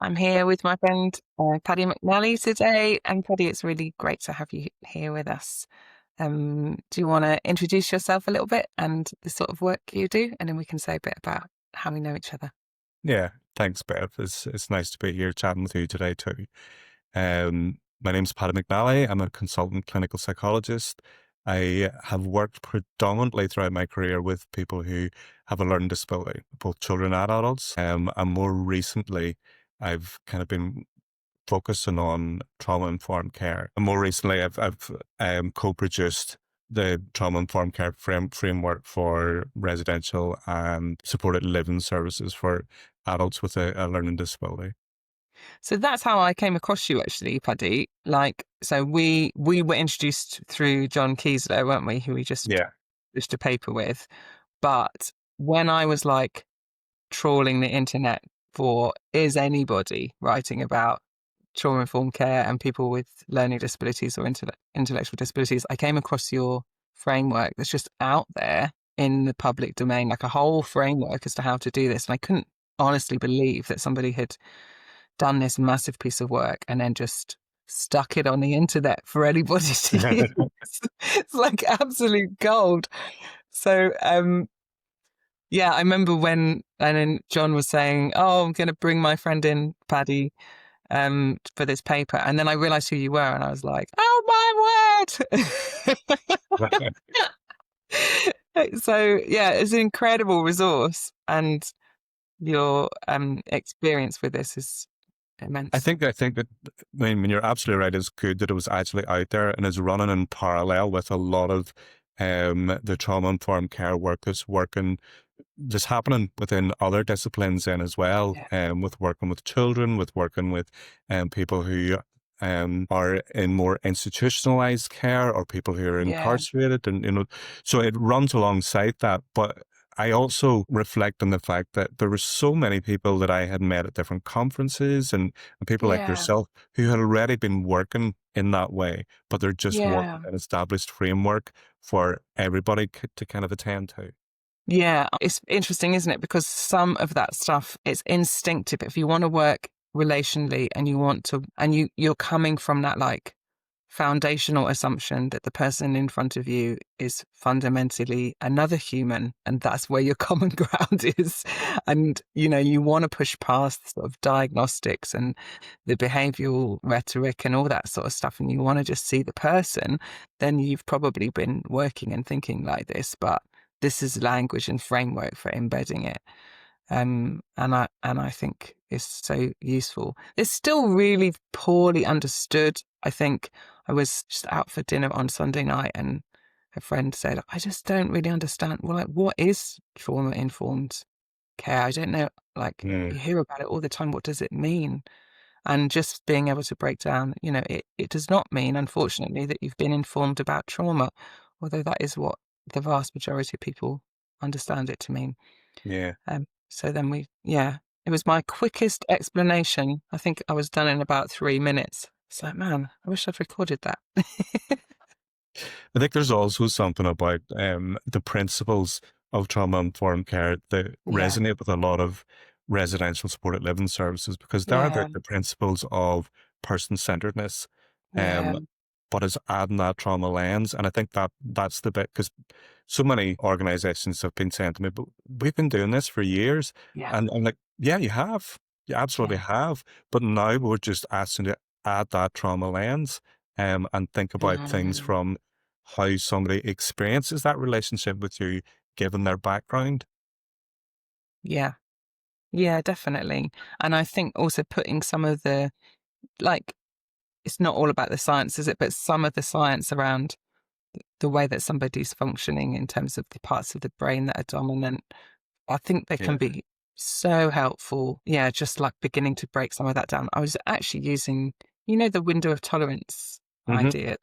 I'm here with my friend Paddy McNally today. And Paddy, it's really great to have you here with us. Do you want to introduce yourself a little bit and the sort of work you do? And then we can say a bit about how we know each other. Yeah, thanks, Bev. It's nice to be here chatting with you today too. My name's Paddy McNally. I'm a consultant clinical psychologist. I have worked predominantly throughout my career with people who have a learning disability, both children and adults. And more recently, I've kind of been focusing on trauma-informed care. And more recently, I've co-produced the trauma-informed care framework for residential and supported living services for adults with a learning disability. So that's how I came across you, actually, Paddy. So we were introduced through John Kiesler, weren't we? Who we just Yeah. published a paper with. But when I was trawling the internet for is anybody writing about trauma informed care and people with learning disabilities or intellectual disabilities, I came across your framework that's just out there in the public domain, like a whole framework as to how to do this. And I couldn't honestly believe that somebody had done this massive piece of work and then just stuck it on the internet for anybody to use. It's like absolute gold. So, yeah, I remember and then John was saying, "Oh, I'm going to bring my friend in, Paddy, for this paper." And then I realized who you were, and I was like, "Oh my word!" So yeah, it's an incredible resource, and your experience with this is I immense. think I think that when you're absolutely right, it's good that it was actually out there and is running in parallel with a lot of the trauma informed care work that's happening within other disciplines then as well, Yeah, with working with children, with working with people who are in more institutionalized care or people who are yeah, incarcerated, and so it runs alongside that. But I also reflect on the fact that there were so many people that I had met at different conferences and people like yeah, yourself who had already been working in that way, but there just yeah. wasn't an established framework for everybody to kind of attend to. Yeah, it's interesting, isn't it? Because some of that stuff, it's instinctive. If you want to work relationally and you're coming from that foundational assumption that the person in front of you is fundamentally another human, and that's where your common ground is. And, you want to push past sort of diagnostics and the behavioral rhetoric and all that sort of stuff, and you want to just see the person, then you've probably been working and thinking like this, but this is language and framework for embedding it. And I think is so useful. It's still really poorly understood. I think I was just out for dinner on Sunday night, and a friend said, "I just don't really understand. Well, what is trauma informed care? I don't know. Mm. You hear about it all the time. What does it mean?" And just being able to break down, it does not mean, unfortunately, that you've been informed about trauma, although that is what the vast majority of people understand it to mean. Yeah. So then yeah, it was my quickest explanation. I think I was done in about 3 minutes. It's like, man, I wish I'd recorded that. I think there's also something about the principles of trauma informed care that Yeah, resonate with a lot of residential supported living services because there are yeah, the principles of person centeredness, yeah, um, but it's adding that trauma lens. And I think that's the bit because so many organizations have been saying to me, but we've been doing this for years. yeah, And I'm like, yeah, you have. You absolutely yeah. have. But now we're just asking to add that trauma lens and think about things Mm, from how somebody experiences that relationship with you, given their background. yeah, yeah, definitely. And I think also putting some of like, it's not all about the science, is it? But some of the science around the way that somebody's functioning in terms of the parts of the brain that are dominant, I think they can Yeah. be so helpful. Yeah, just like beginning to break some of that down. I was actually using, the window of tolerance Hmm. idea.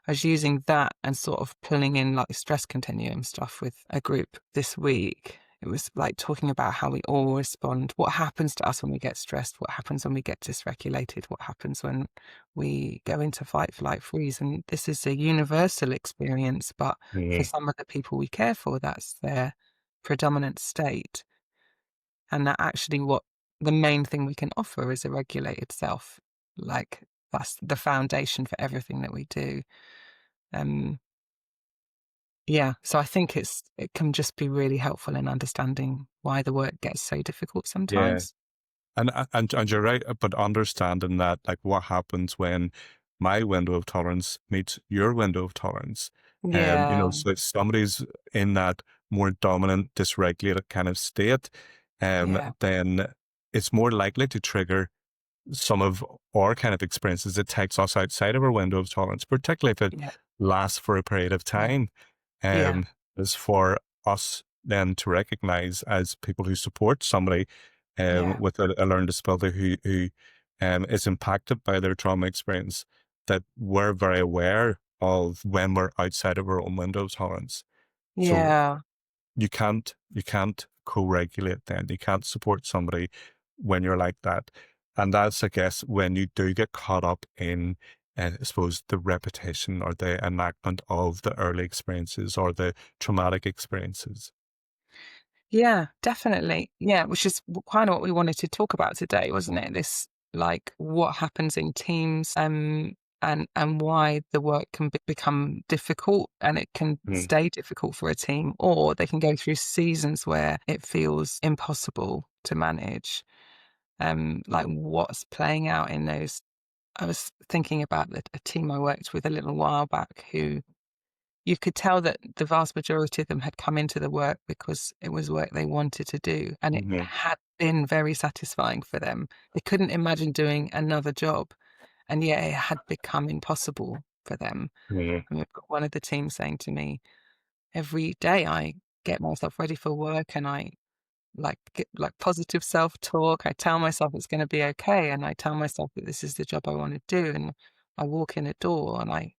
I was using that and sort of pulling in like stress continuum stuff with a group this week. It was like talking about how we all respond, what happens to us when we get stressed, what happens when we get dysregulated, what happens when we go into fight, flight, freeze. And this is a universal experience, but for Yeah. some of the people we care for, that's their predominant state. And that actually what the main thing we can offer is a regulated self. Like, that's the foundation for everything that we do. Um, yeah, so I think it can just be really helpful in understanding why the work gets so difficult Yeah. sometimes. And you're right, but understanding that, like, what happens when my window of tolerance meets your window of tolerance. Yeah, So if somebody's in that more dominant, dysregulated kind of state, yeah, then it's more likely to trigger some of our kind of experiences. It takes us outside of our window of tolerance, particularly if it yeah, lasts for a period of yeah, time. yeah, Is for us then to recognize as people who support somebody yeah, with a learning disability who is impacted by their trauma experience, that we're very aware of when we're outside of our own window of tolerance. So yeah. you can't co-regulate then. You can't support somebody when you're like that. And that's, I guess, when you do get caught up in, I suppose, the repetition or the enactment of the early experiences or the traumatic experiences. Yeah, definitely. Yeah, which is kind of what we wanted to talk about today, wasn't it? This, like, what happens in teams, and why the work can become difficult, and it can Mm. stay difficult for a team, or they can go through seasons where it feels impossible to manage. Like, what's playing out in those. I was thinking about a team I worked with a little while back who you could tell that the vast majority of them had come into the work because it was work they wanted to do, and it Mhm. had been very satisfying for them. They couldn't imagine doing another job, and yet it had become impossible for them. Mhm. And we've got one of the team saying to me, "Every day I get myself ready for work, and I get like positive self-talk. I tell myself it's gonna be okay, and I tell myself that this is the job I wanna do, and I walk in a door and I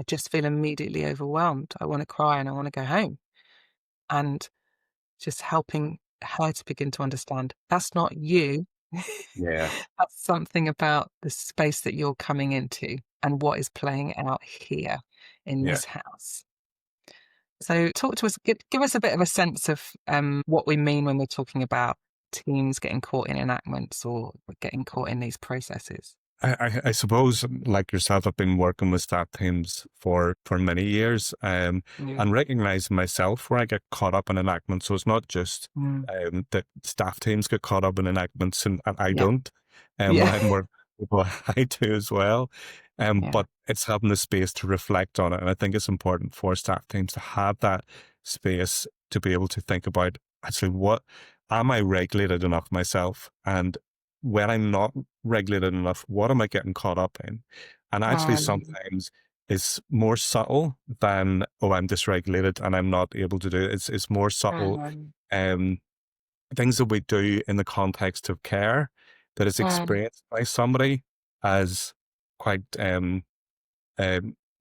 just feel immediately overwhelmed. I wanna cry and I wanna go home." And just helping her to begin to understand that's not you. Yeah. That's something about the space that you're coming into and what is playing out here in Yeah. this house. So talk to us, give us a bit of a sense of what we mean when we're talking about teams getting caught in enactments or getting caught in these processes. I suppose, like yourself, I've been working with staff teams for many years, Mm, and recognizing myself where I get caught up in enactments. So it's not just mm, that staff teams get caught up in enactments, and I yeah, don't. When yeah, I'm working with people, I do as well. yeah, But it's having the space to reflect on it, and I think it's important for staff teams to have that space to be able to think about, actually, what am I regulated enough myself, and when I'm not regulated enough, what am I getting caught up in? And actually, um, sometimes it's more subtle than, oh, I'm dysregulated and I'm not able to do it. It's more subtle, um, um, things that we do in the context of care that is um, experienced by somebody as quite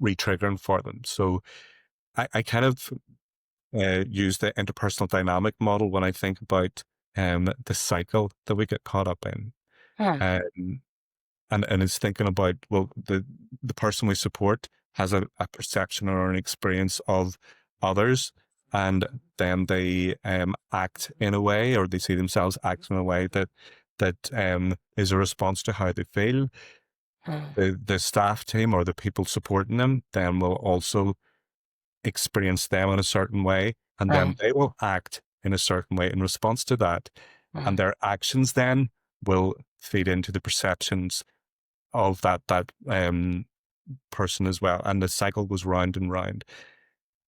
re-triggering for them. So I kind of use the interpersonal dynamic model when I think about the cycle that we get caught up in. um, Um, and it's thinking about, well, the person we support has a perception or an experience of others, and then they act in a way, or they see themselves act in a way that is a response to how they feel. um, The staff team or the people supporting them then will also experience them in a certain way, and then um, they will act in a certain way in response to that, and um, their actions then will feed into the perceptions of that person as well, and the cycle goes round and round.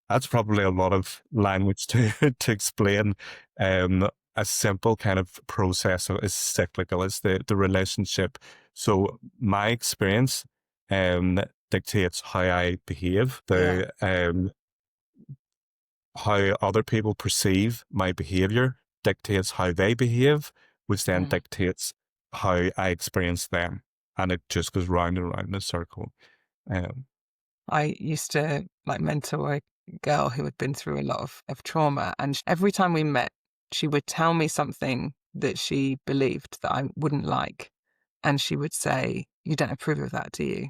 That's probably a lot of language to to explain a simple kind of process. So it's cyclical. It's the relationship. So my experience dictates how I behave. yeah, The How other people perceive my behavior dictates how they behave, which then mm. dictates how I experience them, and it just goes round and round in a circle. Um, I used to like mentor a girl who had been through a lot of trauma, and every time we met, she would tell me something that she believed that I wouldn't like, and she would say, "You don't approve of that, do you?"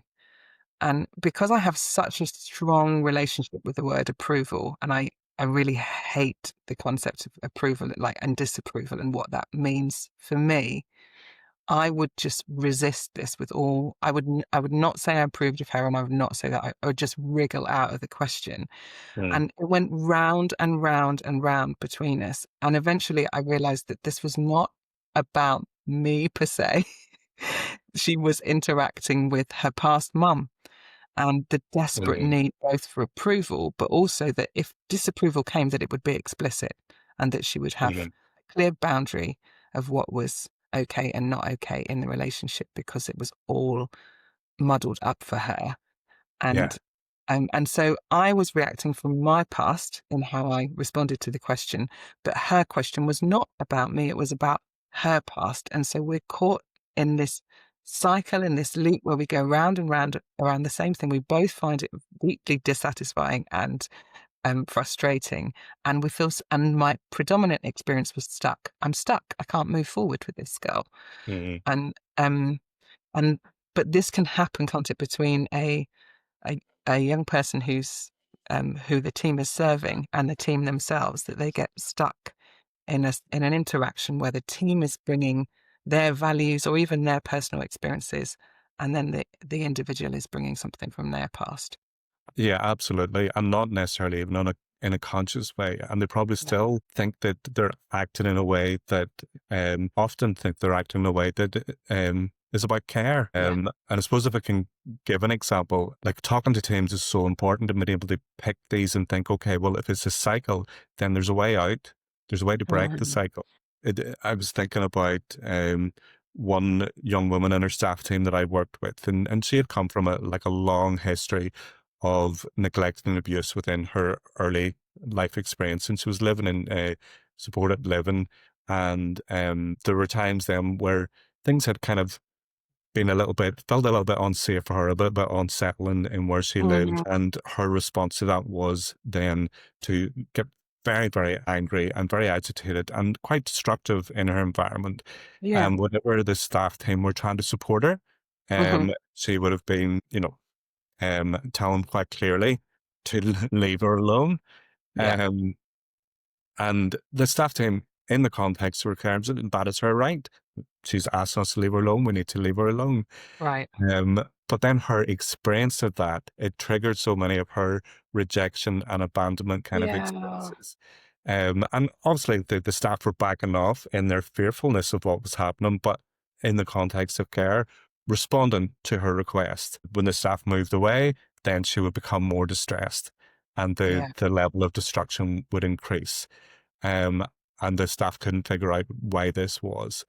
And because I have such a strong relationship with the word approval, and I really hate the concept of approval, like, and disapproval and what that means for me, I would just resist this with all. I would not say I approved of her, and I would not say that I would just wriggle out of the question. Mm, And it went round and round and round between us. And eventually I realized that this was not about me per se. She was interacting with her past mum and the desperate mm, need both for approval, but also that if disapproval came, that it would be explicit and that she would have mm, a clear boundary of what was okay and not okay in the relationship because it was all muddled up for her. yeah. And so I was reacting from my past in how I responded to the question, but her question was not about me, it was about her past. And so we're caught in this cycle, in this loop where we go round and round around the same thing. We both find it deeply dissatisfying and frustrating. And and my predominant experience was stuck. I'm stuck. I can't move forward with this girl. Mm, And and but this can happen, can't it, between a, a young person who the team is serving and the team themselves, that they get stuck in an interaction where the team is bringing their values or even their personal experiences, and then the individual is bringing something from their past. yeah, absolutely. And not necessarily even in a conscious way. And they probably Yeah, still think that they're acting in a way that, often think they're acting in a way that, is about care. yeah, And I suppose if I can give an example, like talking to teams is so important and being able to pick these and think, okay, well, if it's a cycle, then there's a way out. There's a way to break the mhm, cycle. I was thinking about, one young woman in her staff team that I worked with, and she had come from a long history of neglect and abuse within her early life experience. And she was living in supported living. And there were times then where things had kind of been felt a little bit unsafe for her, a bit unsettling in where she lived. mhm, And her response to that was then to get very, very angry and very agitated and quite destructive in her environment. yeah, And whenever the staff team were trying to support her, mhm, she would have been, tell him quite clearly to leave her alone. yeah, Um, and the staff team, in the context of her terms, that is her right. She's asked us to leave her alone. We need to leave her alone. right, But then her experience of that, it triggered so many of her rejection and abandonment kind of yeah, experiences. And obviously the staff were backing off in their fearfulness of what was happening, but in the context of care, responding to her request. When the staff moved away, then she would become more distressed and yeah, the level of destruction would increase. Um, and the staff couldn't figure out why this was.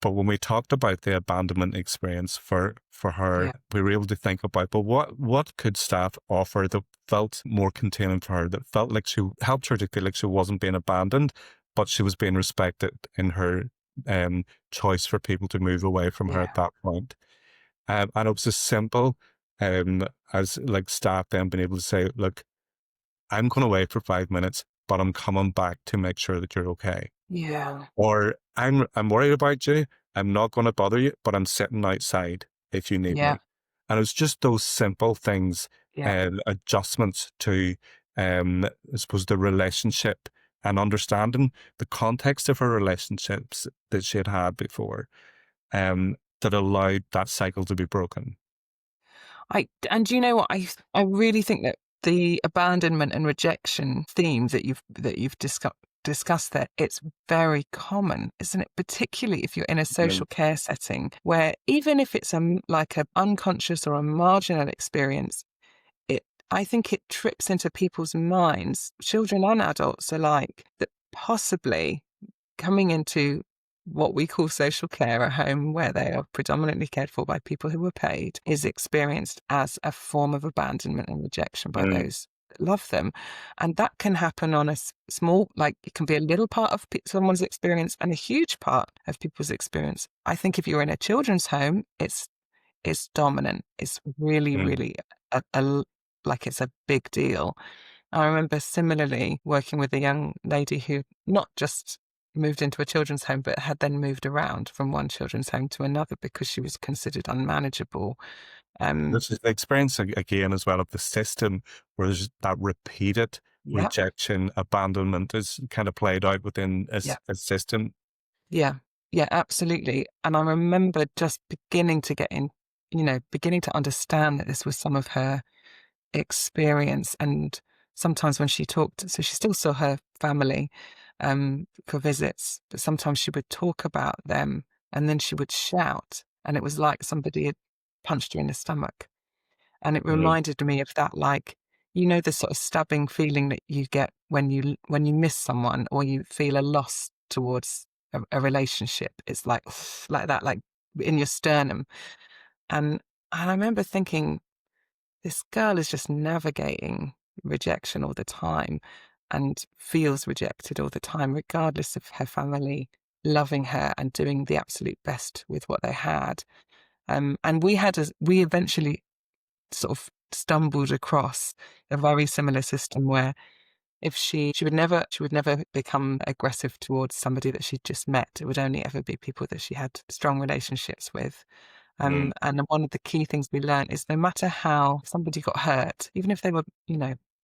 But when we talked about the abandonment experience for her, yeah, we were able to think about, but what could staff offer that felt more containing for her, that felt like she helped her to feel like she wasn't being abandoned, but she was being respected in her choice for people to move away from her yeah, at that point. And it was as simple as like staff then being able to say, look, I'm going away for 5 minutes, but I'm coming back to make sure that you're okay. yeah, Or I'm worried about you. I'm not going to bother you, but I'm sitting outside if you need yeah, me. And it was just those simple things, yeah, adjustments to, I suppose, the relationship and understanding the context of her relationships that she had had before, that allowed that cycle to be broken. and you know what? I really think that the abandonment and rejection theme that you've discussed there, it's very common, isn't it? Particularly if you're in a Mm, social care setting where even if it's like a unconscious or a marginal experience, it I think it trips into people's minds, children and adults alike, that possibly coming into what we call social care, a home where they are predominantly cared for by people who are paid, is experienced as a form of abandonment and rejection by mm, those that love them. And that can happen on a small, like it can be a little part of someone's experience and a huge part of people's experience. I think if you're in a children's home, it's dominant. It's really, mm. really like it's a big deal. I remember similarly working with a young lady who not just moved into a children's home, but had then moved around from one children's home to another because she was considered unmanageable. Um, This is the experience again as well of the system where there's that repeated yeah, rejection, abandonment is kind of played out within yeah, a system. yeah. Yeah, absolutely. And I remember just beginning to beginning to understand that this was some of her experience. And sometimes when she talked, so she still saw her family for visits, but sometimes she would talk about them and then she would shout, and it was like somebody had punched her in the stomach. And it Mm, reminded me of that, like, the sort of stabbing feeling that you get when you miss someone or you feel a loss towards a relationship. It's like like that, like in your sternum. And I remember thinking, this girl is just navigating rejection all the time and feels rejected all the time, regardless of her family loving her and doing the absolute best with what they had. And we eventually sort of stumbled across a very similar system where if she would never become aggressive towards somebody that she'd just met. It would only ever be people that she had strong relationships with. mm, And one of the key things we learned is no matter how somebody got hurt, even if they were,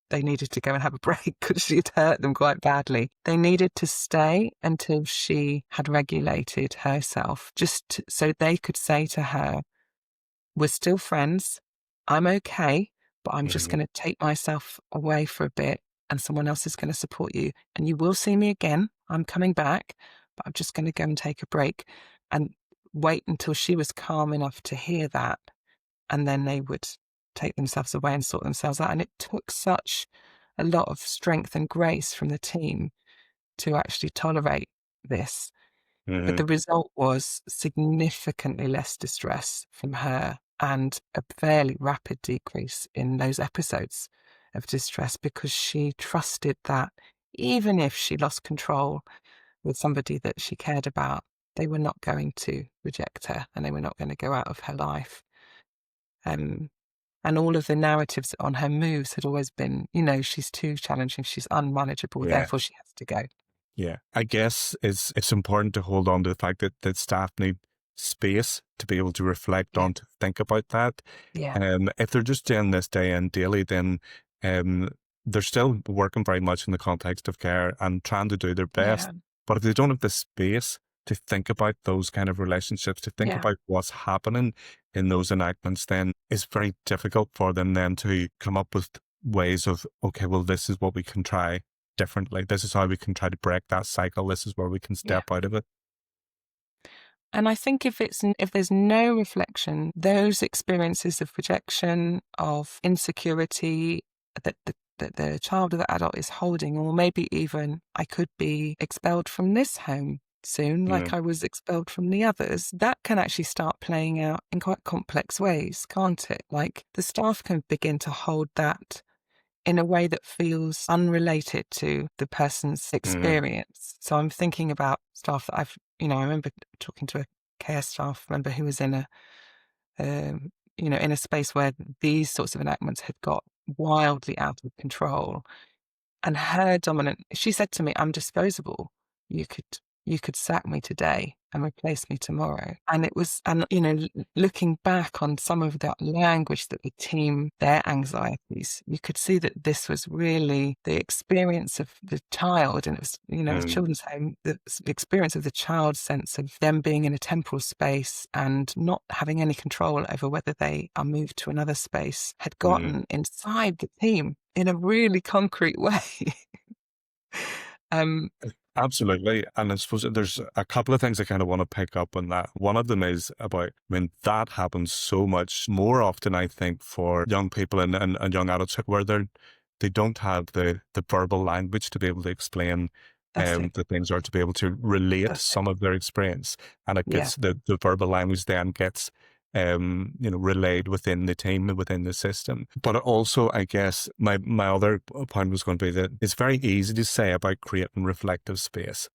they needed to go and have a break because she'd hurt them quite badly, they needed to stay until she had regulated herself, so they could say to her, we're still friends. I'm okay, but I'm just mm, going to take myself away for a bit and someone else is going to support you. And you will see me again. I'm coming back, but I'm just going to go and take a break and wait until she was calm enough to hear that. And then they would take themselves away and sort themselves out. And it took such a lot of strength and grace from the team to actually tolerate this. But mm, the result was significantly less distress from her and a fairly rapid decrease in those episodes of distress because she trusted that even if she lost control with somebody that she cared about, they were not going to reject her and they were not going to go out of her life. Um, and all of the narratives on her moves had always been, she's too challenging, she's unmanageable, yeah. therefore she has to go. Yeah, I guess it's important to hold on to the fact that staff need space to be able to reflect Yeah, on, to think about that. yeah, If they're just doing this day in daily, then um, they're still working very much in the context of care and trying to do their best. yeah, But if they don't have the space to think about those kind of relationships, to think yeah, about what's happening in those enactments, then it's very difficult for them then to come up with ways of, okay, well, this is what we can try differently. This is how we can try to break that cycle. This is where we can yeah. step out of it. And I think if there's no reflection, those experiences of rejection, of insecurity that the child or the adult is holding, or maybe even I could be expelled from this home soon, like Mm, I was expelled from the others, that can actually start playing out in quite complex ways, can't it? Like the staff can begin to hold that in a way that feels unrelated to the person's mm, experience. So I'm thinking about staff that I remember talking to a care staff member who was in a space where these sorts of enactments had got wildly out of control. And she said to me, I'm disposable. You could, you could sack me today and replace me tomorrow. And it was, and, looking back on some of that language that the team, their anxieties, you could see that this was really the experience of the child. And it was, it was mm, children's home, the experience of the child's sense of them being in a temporal space and not having any control over whether they are moved to another space had mm. gotten inside the team in a really concrete way. um, Absolutely. And I suppose there's a couple of things I kind of want to pick up on that. One of them is about, I mean, that happens so much more often, I think, for young people and young adults where they don't have the verbal language to be able to explain that's it. the things or to be able to relate That's it. some of their experience. And it Yeah. gets the verbal language then gets relayed within the team and within the system. But also, I guess my other point was going to be that it's very easy to say about creating reflective space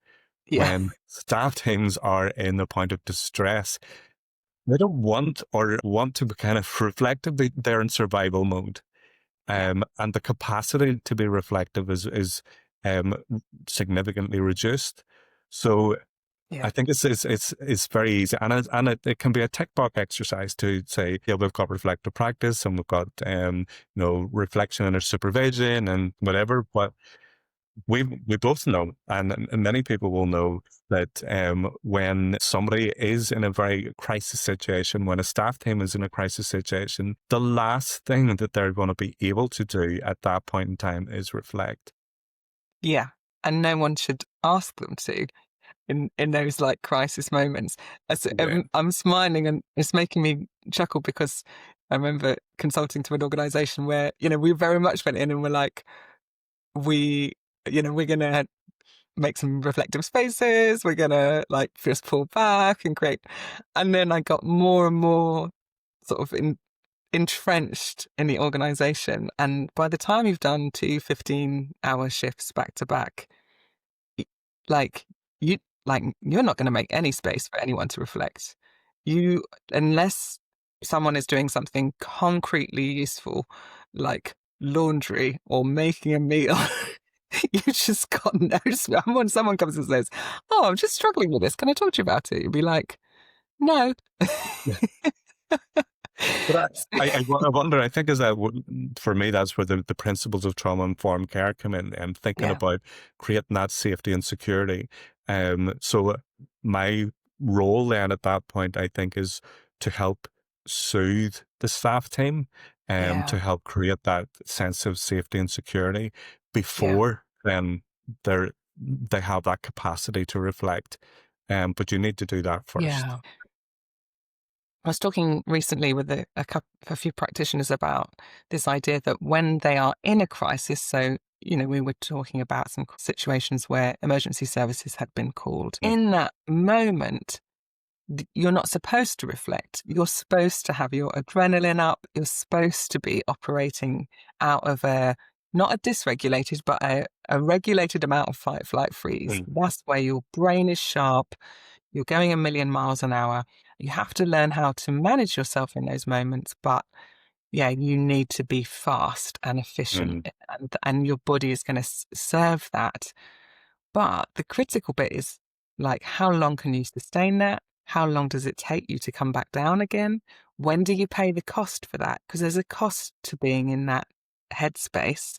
Yeah. when staff teams are in a point of distress. They don't want to be kind of reflective. They're in survival mode. Yeah. And the capacity to be reflective is um, significantly reduced. So I Yeah. think it's very easy, and it can be a tick box exercise to say, yeah, we've got reflective practice and we've got reflection under supervision and whatever. But we both know, and many people will know that when somebody is in a very crisis situation, when a staff team is in a crisis situation, the last thing that they're going to be able to do at that point in time is reflect. Yeah. And no one should ask them to in those like crisis moments. Yeah. I'm smiling and it's making me chuckle because I remember consulting to an organization where, we very much went in and were like, we, we're going to make some reflective spaces. We're going to like just pull back and create. And then I got more and more sort of entrenched in the organization. And by the time you've done 2 15-hour shifts back to back, like you, you're not going to make any space for anyone to reflect. Unless someone is doing something concretely useful, like laundry or making a meal. You just got no space. When someone comes and says, "Oh, I'm just struggling with this. Can I talk to you about it?" You'd be like, "No." But I wonder, I think is that for me, that's where the principles of trauma informed care come in, and thinking Yeah, about creating that safety and security. So my role then at that point, I think, is to help soothe the staff team, yeah, to help create that sense of safety and security yeah, before then they have that capacity to reflect. But you need to do that first. yeah. I was talking recently with a few practitioners about this idea that when they are in a crisis, so, we were talking about some situations where emergency services had been called. Mm, In that moment, you're not supposed to reflect. You're supposed to have your adrenaline up. You're supposed to be operating out of not a dysregulated, but a regulated amount of fight, flight, freeze. mm, That's where your brain is sharp. You're going a million miles an hour. You have to learn how to manage yourself in those moments. But yeah, you need to be fast and efficient, mm, and your body is going to serve that. But the critical bit is like, how long can you sustain that? How long does it take you to come back down again? When do you pay the cost for that? Because there's a cost to being in that headspace.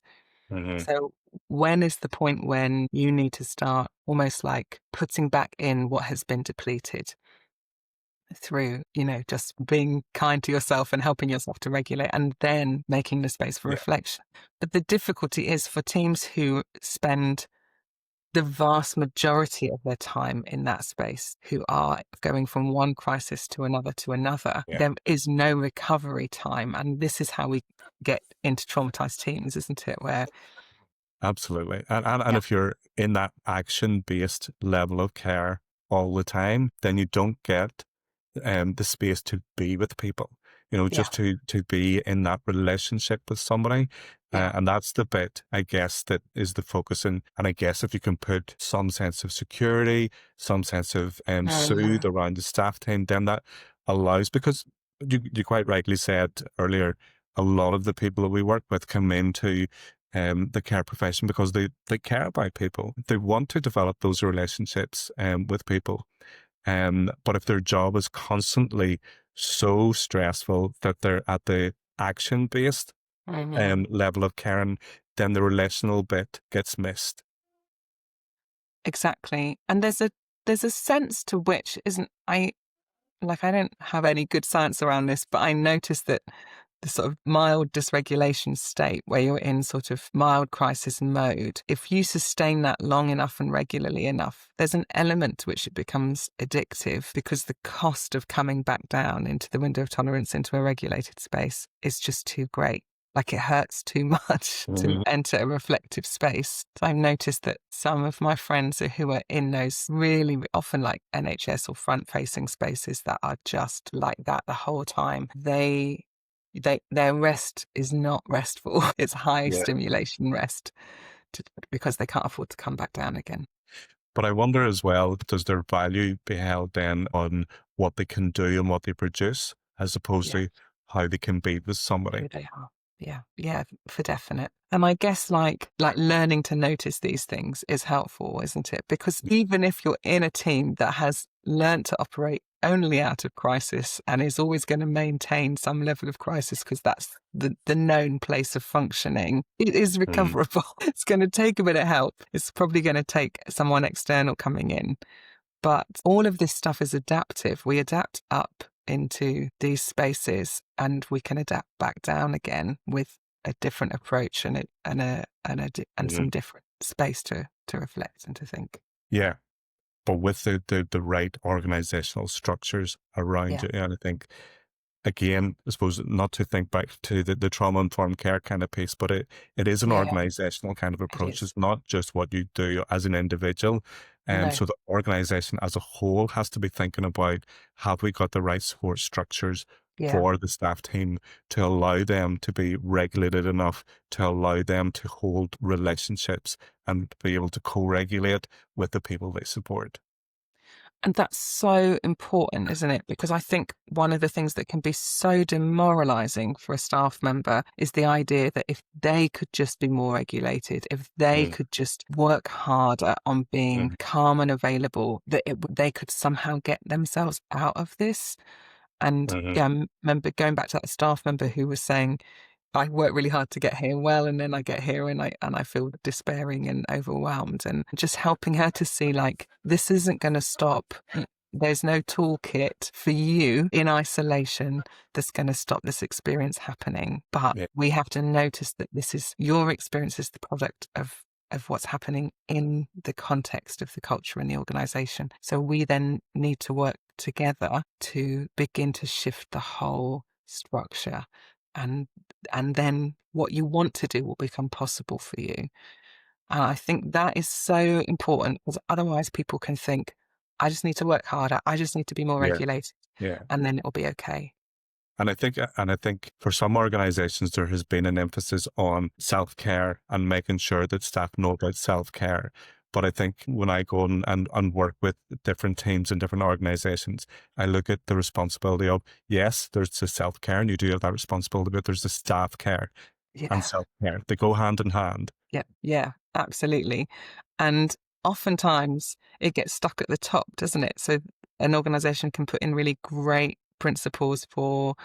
mhm. So when is the point when you need to start almost like putting back in what has been depleted through, just being kind to yourself and helping yourself to regulate and then making the space for Yeah. reflection. But the difficulty is for teams who spend the vast majority of their time in that space, who are going from one crisis to another, Yeah. there is no recovery time. And this is how we get into traumatized teams, isn't it? Where, Absolutely. And yeah, if you're in that action based level of care all the time, then you don't get the space to be with people, yeah, just to be in that relationship with somebody. yeah, And that's the bit, I guess, that is the focus. And I guess if you can put some sense of security, some sense of Mhm. soothe around the staff team, then that allows, because you quite rightly said earlier, a lot of the people that we work with come into the care profession because they care about people. They want to develop those relationships with people. But if their job is constantly so stressful that they're at the action based Mhm. level of caring, then the relational bit gets missed. Exactly. And there's a sense to which isn't I don't have any good science around this, but I noticed that the sort of mild dysregulation state where you're in sort of mild crisis mode, if you sustain that long enough and regularly enough, there's an element to which it becomes addictive because the cost of coming back down into the window of tolerance into a regulated space is just too great. Like it hurts too much to Mhm. enter a reflective space. So I've noticed that some of my friends who are in those really often like NHS or front facing spaces that are just like that the whole time, their rest is not restful. It's high Yeah. stimulation rest because they can't afford to come back down again. But I wonder as well, does their value be held then on what they can do and what they produce, as opposed Yeah, to how they can be with somebody? who they are. Yeah, yeah, for definite. And I guess like learning to notice these things is helpful, isn't it? Because even if you're in a team that has learnt to operate only out of crisis and is always going to maintain some level of crisis because that's the known place of functioning, it is Mm. recoverable. It's going to take a bit of help. It's probably going to take someone external coming in. But all of this stuff is adaptive. We adapt up into these spaces and we can adapt back down again with a different approach and Mhm. some different space to reflect and to think. Yeah. But with the right organizational structures around Yeah, it. And I think, again, I suppose not to think back to the trauma informed care kind of piece, but it is an yeah, organizational kind of it approach. is. It's not just what you do as an individual. And No, so the organization as a whole has to be thinking about, have we got the right support structures yeah. for the staff team to allow them to be regulated enough, to allow them to hold relationships and be able to co-regulate with the people they support. And that's so important, isn't it? Because I think one of the things that can be so demoralizing for a staff member is the idea that if they could just be more regulated, if they Mm, could just work harder on being mm, calm and available, that they could somehow get themselves out of this. And mhm. yeah, I remember going back to that staff member who was saying, I work really hard to get here well, and then I get here and I feel despairing and overwhelmed, and just helping her to see like this isn't going to stop. There's no toolkit for you in isolation that's going to stop this experience happening. But Yeah, we have to notice that this is your experience is the product of what's happening in the context of the culture and the organization. So we then need to work together to begin to shift the whole structure, and then what you want to do will become possible for you. And I think that is so important because otherwise people can think, I just need to work harder. I just need to be more yeah, regulated yeah. and then it'll be okay. And I think for some organizations, there has been an emphasis on self-care and making sure that staff know about self-care. But I think when I go and work with different teams and different organizations, I look at the responsibility of, yes, there's the self-care and you do have that responsibility, but there's the staff care and Yeah. self-care. They go hand in hand. Yeah. Yeah. Absolutely. And oftentimes it gets stuck at the top, doesn't it? So an organization can put in really great principles for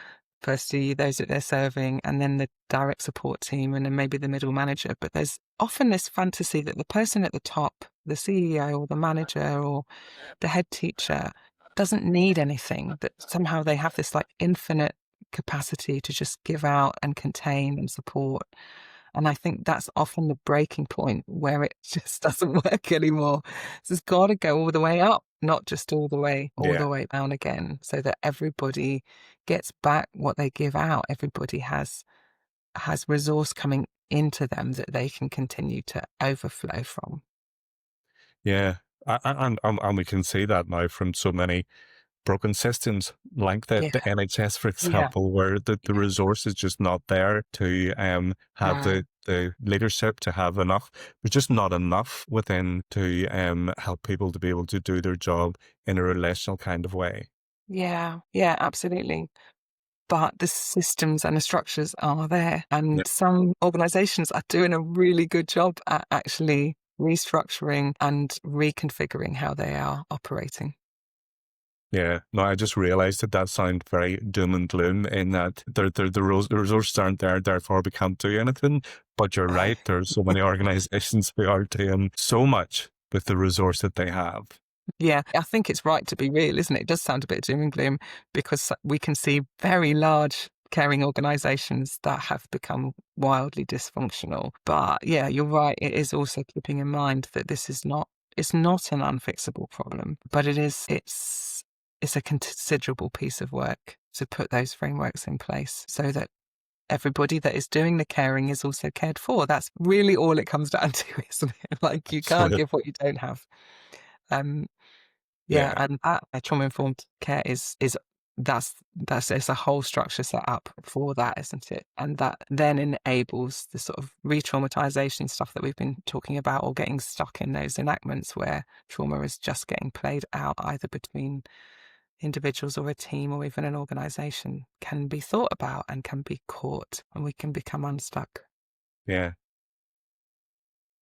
firstly those that they're serving and then the direct support team and then maybe the middle manager. But there's often this fantasy that the person at the top, the CEO or the manager or the head teacher, doesn't need anything, that somehow they have this like infinite capacity to just give out and contain and support. And I think that's often the breaking point where it just doesn't work anymore. So it's got to go all the way up, not just all Yeah. the way down again, so that everybody gets back what they give out. Everybody has resource coming into them that they can continue to overflow from. Yeah. And we can see that now from so many broken systems like Yeah, the NHS, for yeah, example, where the yeah. resource is just not there to have No. the leadership to have enough. There's just not enough within to help people to be able to do their job in a relational kind of way. Yeah, yeah, absolutely. But the systems and the structures are there. Yeah. And some organizations are doing a really good job at actually restructuring and reconfiguring how they are operating. Yeah, no, I just realized that that sounds very doom and gloom in that the resources aren't there, therefore we can't do anything. But you're right, there's so many organizations who are doing so much with the resource that they have. Yeah, I think it's right to be real, isn't it? It does sound a bit doom and gloom because we can see very large caring organisations that have become wildly dysfunctional. But yeah, you're right. It is also keeping in mind that this is not it's not an unfixable problem, but it's a considerable piece of work to put those frameworks in place so that everybody that is doing the caring is also cared for. That's really all it comes down to, isn't it? Like you can't give what you don't have. Um, yeah, Yeah, and that trauma informed care is that's it's a whole structure set up for that, isn't it? And that then enables the sort of re-traumatization stuff that we've been talking about, or getting stuck in those enactments where trauma is just getting played out either between individuals or a team or even an organization, can be thought about and can be caught, and we can become unstuck. yeah.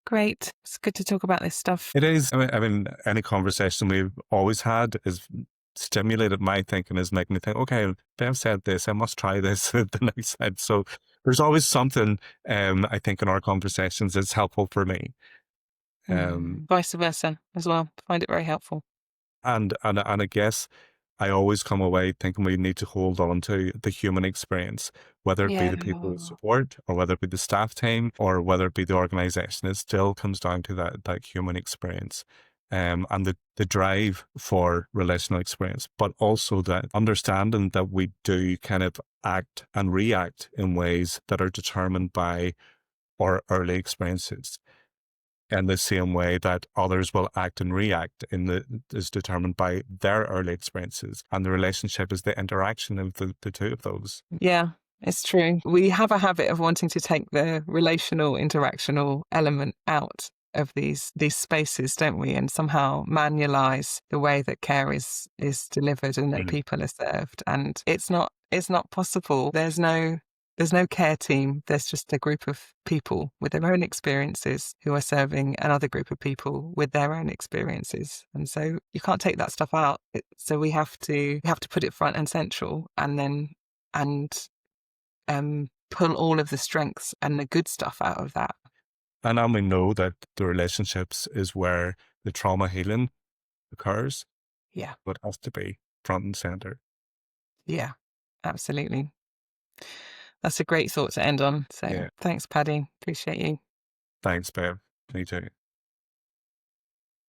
Great. It's good to talk about this stuff. It is. I mean, any conversation we've always had is stimulated my thinking, is making me think, okay, they've said this, I must try this at the next time. So there's always something, I think, in our conversations that's helpful for me. Vice versa as well. Find it very helpful. And I guess I always come away thinking we need to hold on to the human experience, whether it be Yeah. the people who support, or whether it be the staff team, or whether it be the organization. It still comes down to that human experience. And the drive for relational experience, but also that understanding that we do kind of act and react in ways that are determined by our early experiences, in the same way that others will act and react is determined by their early experiences. And the relationship is the interaction of the two of those. Yeah, it's true. We have a habit of wanting to take the relational, interactional element out of these spaces, don't we? And somehow manualize the way that care is delivered and that Mhm. people are served. And it's not possible. There's no care team. There's just a group of people with their own experiences who are serving another group of people with their own experiences. And so you can't take that stuff out. So we have to put it front and central, and pull all of the strengths and the good stuff out of that. And then we know that the relationships is where the trauma healing occurs, Yeah, but it has to be front and center. yeah, absolutely. That's a great thought to end on. So Yeah. thanks, Paddy. Appreciate you. Thanks, babe. Me too.